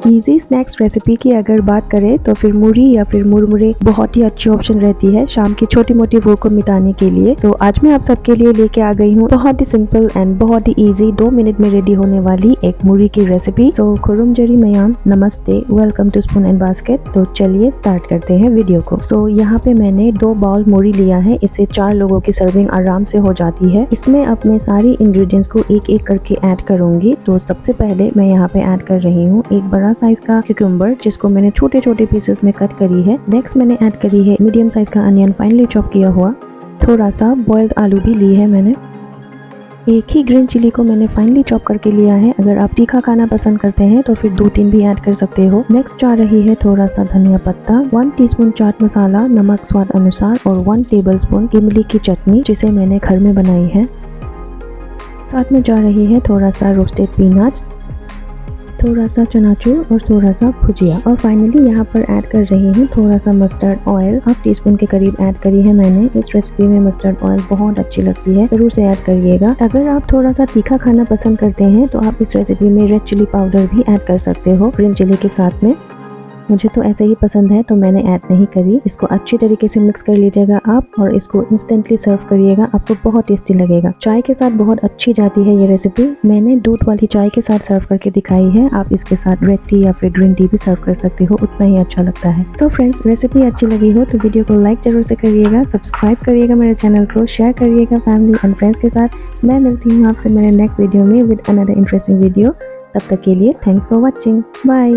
Easy snacks recipe की अगर बात करें तो फिर मुरही या फिर मुरमुरे बहुत ही अच्छी ऑप्शन रहती है शाम की छोटी मोटी भूख को मिटाने के लिए। सो आज मैं आप सबके लिए लेके आ गई हूँ बहुत ही सिंपल एंड बहुत ही इजी 2 मिनट में रेडी होने वाली एक मुरही की रेसिपी। सो खुरुम जरी मयाम, नमस्ते, welcome two spoon and basket. तो चलिए स्टार्ट करते हैं वीडियो को। सो यहाँ पे मैंने 2 बाउल मुरही लिया है, इससे 4 लोगों की सर्विंग आराम से हो जाती है। इसमें अपने सारी इंग्रेडिएंट्स को एक एक करके ऐड करूंगी। तो सबसे पहले मैं यहाँ पे ऐड कर रही हूँ एक बड़ा साइज का क्यूकम्बर, जिसको मैंने छोटे छोटे पीसेस में कट करी है। नेक्स्ट मैंने ऐड करी है मीडियम साइज का अनियन फाइनली चॉप किया हुआ। थोड़ा सा बॉइल्ड आलू भी ली है मैंने। एक ही ग्रीन चिली को मैंने फाइनली चॉप करके लिया है। अगर आप तीखा खाना पसंद करते हैं तो फिर 2-3 भी ऐड कर सकते हो। नेक्स्ट जा रही है थोड़ा सा धनिया पत्ता, 1 टीस्पून चाट मसाला, नमक स्वाद अनुसार और 1 टेबलस्पून इमली की चटनी जिसे मैंने घर में बनाई है। साथ में जा रही है थोड़ा सा रोस्टेड पीनट्स, थोड़ा सा चनाचूर और थोड़ा सा भुजिया। और फाइनली यहाँ पर ऐड कर रही हूँ थोड़ा सा मस्टर्ड ऑयल, 1/2 टीस्पून के करीब ऐड करी है मैंने। इस रेसिपी में मस्टर्ड ऑयल बहुत अच्छी लगती है, जरूर से ऐड करिएगा। अगर आप थोड़ा सा तीखा खाना पसंद करते हैं तो आप इस रेसिपी में रेड चिली पाउडर भी ऐड कर सकते हो ग्रीन चिली के साथ में। मुझे तो ऐसे ही पसंद है तो मैंने ऐड नहीं करी। इसको अच्छी तरीके से मिक्स कर लीजिएगा आप और इसको इंस्टेंटली सर्व करिएगा, आपको बहुत टेस्टी लगेगा। चाय के साथ बहुत अच्छी जाती है ये रेसिपी। मैंने दूध वाली चाय के साथ सर्व करके दिखाई है, आप इसके साथ रेड टी या फिर ग्रीन टी भी सर्व कर सकते हो, उतना ही अच्छा लगता है। तो फ्रेंड्स, रेसिपी अच्छी लगी हो तो वीडियो को लाइक जरूर से करिएगा, सब्सक्राइब करिएगा मेरे चैनल को, शेयर करिएगा फैमिली एंड फ्रेंड्स के साथ। मैं मिलती हूँ आपसे मेरे नेक्स्ट वीडियो में विद अनदर इंटरेस्टिंग वीडियो। तब तक के लिए थैंक्स फॉर वॉचिंग, बाय।